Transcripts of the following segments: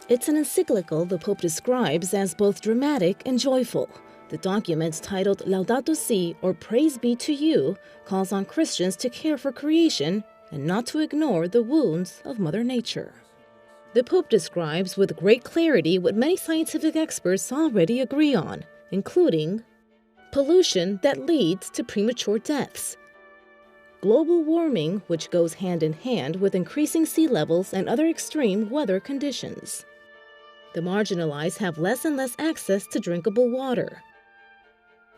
It's an encyclical the Pope describes as both dramatic and joyful. The document, titled Laudato Si, or Praise Be to You, calls on Christians to care for creation and not to ignore the wounds of Mother Nature. The Pope describes with great clarity what many scientific experts already agree on, including pollution that leads to premature deaths, global warming, which goes hand in hand with increasing sea levels and other extreme weather conditions. The marginalized have less and less access to drinkable water,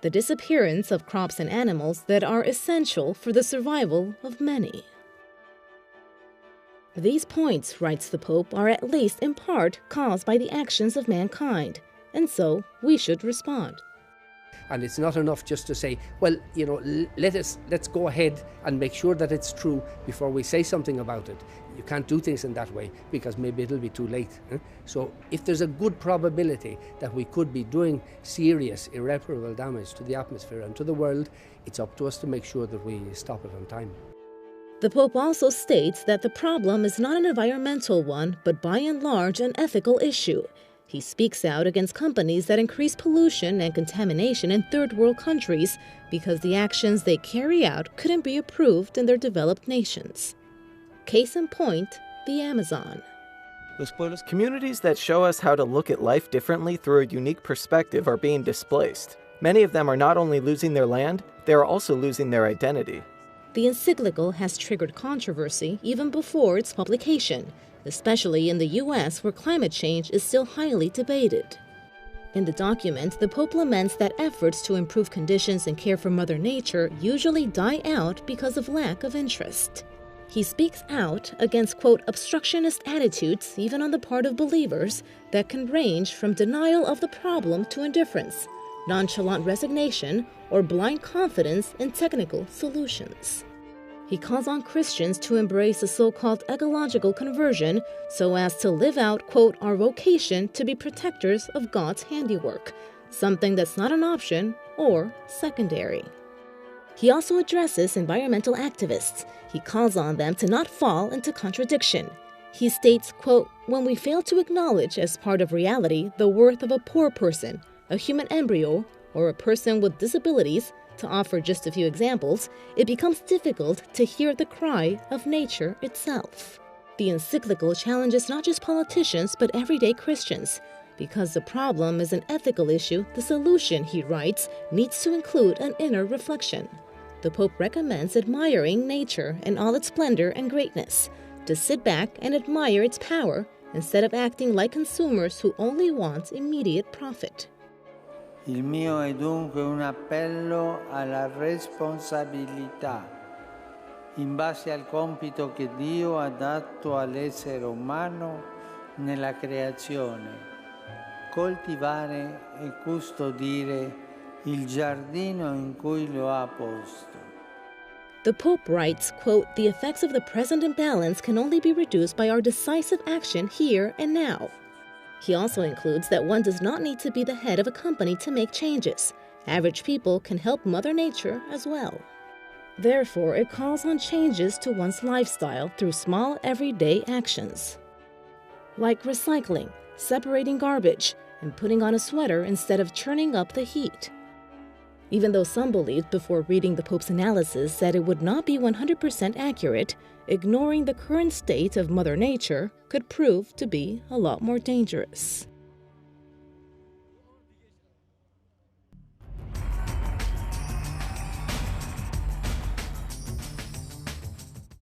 the disappearance of crops and animals that are essential for the survival of many. These points, writes the Pope, are at least in part caused by the actions of mankind, and so we should respond. And it's not enough just to say, well, let's go ahead and make sure that it's true before we say something about it. You can't do things in that way because maybe it'll be too late. So if there's a good probability that we could be doing serious, irreparable damage to the atmosphere and to the world, it's up to us to make sure that we stop it on time. The Pope also states that the problem is not an environmental one, but by and large an ethical issue. He speaks out against companies that increase pollution and contamination in third world countries because the actions they carry out couldn't be approved in their developed nations. Case in point, the Amazon. Communities that show us how to look at life differently through a unique perspective are being displaced. Many of them are not only losing their land, they are also losing their identity. The encyclical has triggered controversy even before its publication, especially in the U.S., where climate change is still highly debated. In the document, the Pope laments that efforts to improve conditions and care for Mother Nature usually die out because of lack of interest. He speaks out against, quote, obstructionist attitudes, even on the part of believers, that can range from denial of the problem to indifference, nonchalant resignation, or blind confidence in technical solutions. He calls on Christians to embrace a so-called ecological conversion so as to live out, quote, our vocation to be protectors of God's handiwork, something that's not an option or secondary. He also addresses environmental activists. He calls on them to not fall into contradiction. He states, quote, when we fail to acknowledge as part of reality the worth of a poor person, a human embryo, or a person with disabilities, to offer just a few examples, it becomes difficult to hear the cry of nature itself. The encyclical challenges not just politicians but everyday Christians. Because the problem is an ethical issue, the solution, he writes, needs to include an inner reflection. The Pope recommends admiring nature in all its splendor and greatness, to sit back and admire its power instead of acting like consumers who only want immediate profit. Il mio è dunque un appello alla responsabilità, in base al compito che Dio ha dato all'essere umano nella creazione, coltivare e custodire il giardino in cui lo ha posto. The Pope writes, quote, the effects of the present imbalance can only be reduced by our decisive action here and now. He also includes that one does not need to be the head of a company to make changes. Average people can help Mother Nature as well. Therefore, it calls on changes to one's lifestyle through small everyday actions, like recycling, separating garbage, and putting on a sweater instead of turning up the heat. Even though some believed before reading the Pope's analysis that it would not be 100% accurate, ignoring the current state of Mother Nature could prove to be a lot more dangerous.